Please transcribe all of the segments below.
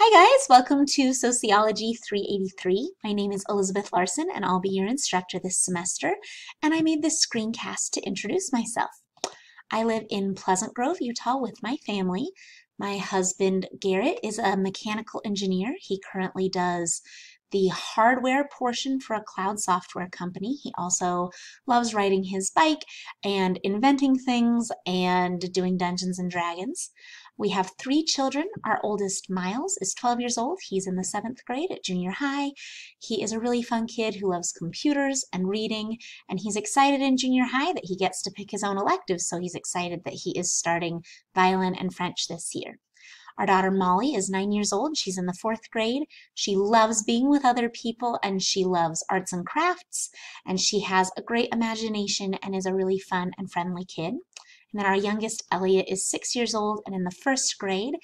Hi guys, welcome to Sociology 383. My name is Elizabeth Larson and I'll be your instructor this semester, and I made this screencast to introduce myself. I live in Pleasant Grove, Utah with my family. My husband Garrett is a mechanical engineer. He currently does the hardware portion for a cloud software company. He also loves riding his bike and inventing things and doing Dungeons and Dragons. We have 3 children. Our oldest, Miles, is 12 years old. He's in the 7th grade at junior high. He is a really fun kid who loves computers and reading, and he's excited in junior high that he gets to pick his own electives, so he's excited that he is starting violin and French this year. Our daughter Molly is 9 years old. She's in the 4th grade. She loves being with other people and she loves arts and crafts, and she has a great imagination and is a really fun and friendly kid. And then our youngest, Elliot, is 6 years old and in the 1st grade.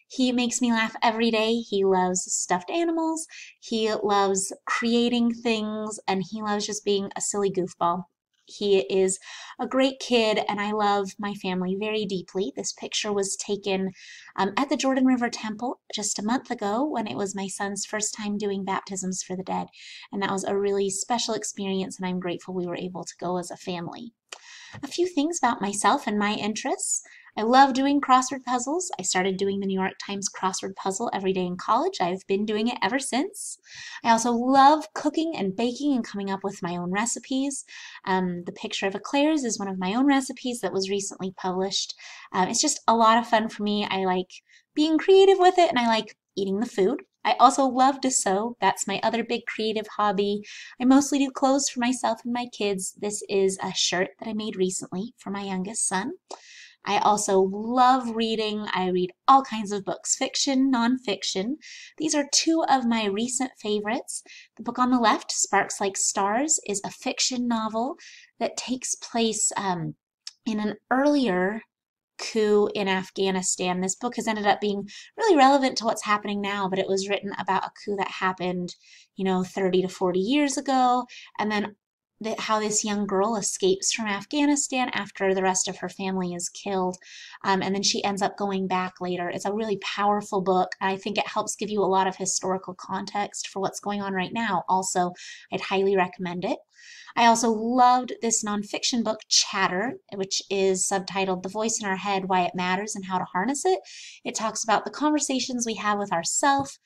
He makes me laugh every day. He loves stuffed animals, he loves creating things, and he loves just being a silly goofball. He is a great kid, and I love my family very deeply. This picture was taken at the Jordan River Temple just a month ago when it was my son's first time doing baptisms for the dead. And that was a really special experience, and I'm grateful we were able to go as a family. A few things about myself and my interests. I love doing crossword puzzles. I started doing the New York Times crossword puzzle every day in college. I've been doing it ever since. I also love cooking and baking and coming up with my own recipes. The picture of eclairs is one of my own recipes that was recently published. It's just a lot of fun for me. I like being creative with it, and I like eating the food. I also love to sew. That's my other big creative hobby. I mostly do clothes for myself and my kids. This is a shirt that I made recently for my youngest son. I also love reading. I read all kinds of books, fiction, nonfiction. These are 2 of my recent favorites. The book on the left, Sparks Like Stars, is a fiction novel that takes place in an earlier coup in Afghanistan. This book has ended up being really relevant to what's happening now, but it was written about a coup that happened, 30 to 40 years ago, and then how this young girl escapes from Afghanistan after the rest of her family is killed, and then she ends up going back later. It's a really powerful book. I think it helps give you a lot of historical context for what's going on right now. Also, I'd highly recommend it. I also loved this nonfiction book, Chatter, which is subtitled The Voice in Our Head, Why It Matters and How to Harness It. It talks about the conversations we have with ourselves.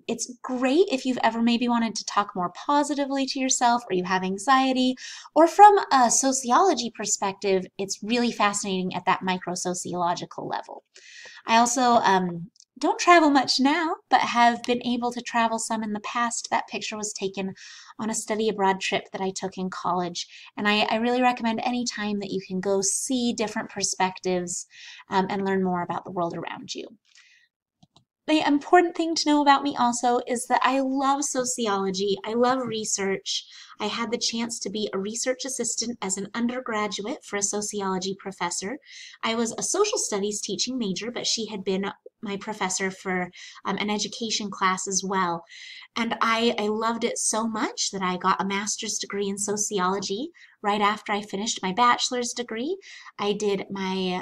It's great if you've ever maybe wanted to talk more positively to yourself, or you have anxiety, or from a sociology perspective, it's really fascinating at that micro-sociological level. I also don't travel much now, but have been able to travel some in the past. That picture was taken on a study abroad trip that I took in college, and I really recommend any time that you can go see different perspectives and learn more about the world around you. The important thing to know about me also is that I love sociology. I love research. I had the chance to be a research assistant as an undergraduate for a sociology professor. I was a social studies teaching major, but she had been my professor for an education class as well. And I loved it so much that I got a master's degree in sociology right after I finished my bachelor's degree. I did my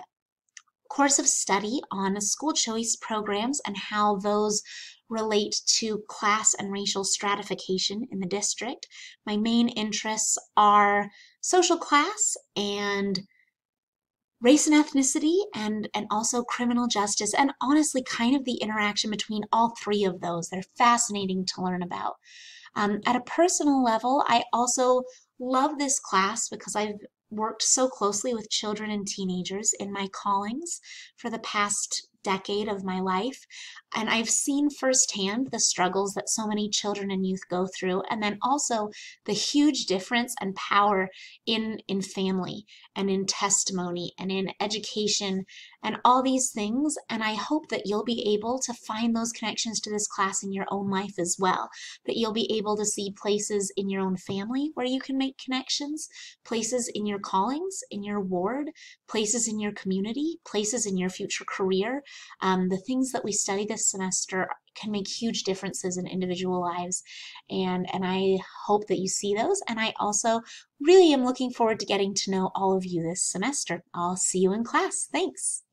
course of study on school choice programs and how those relate to class and racial stratification in the district. My main interests are social class and race and ethnicity, and also criminal justice, and honestly kind of the interaction between all 3 of those. They're fascinating to learn about. At a personal level, I also love this class because I've worked so closely with children and teenagers in my callings for the past decade of my life, and I've seen firsthand the struggles that so many children and youth go through, and then also the huge difference and power in family and in testimony and in education and all these things. And I hope that you'll be able to find those connections to this class in your own life as well, that you'll be able to see places in your own family where you can make connections, places in your callings, in your ward, places in your community, places in your future career. The things that we study this semester can make huge differences in individual lives, and I hope that you see those. And I also really am looking forward to getting to know all of you this semester. I'll see you in class. Thanks.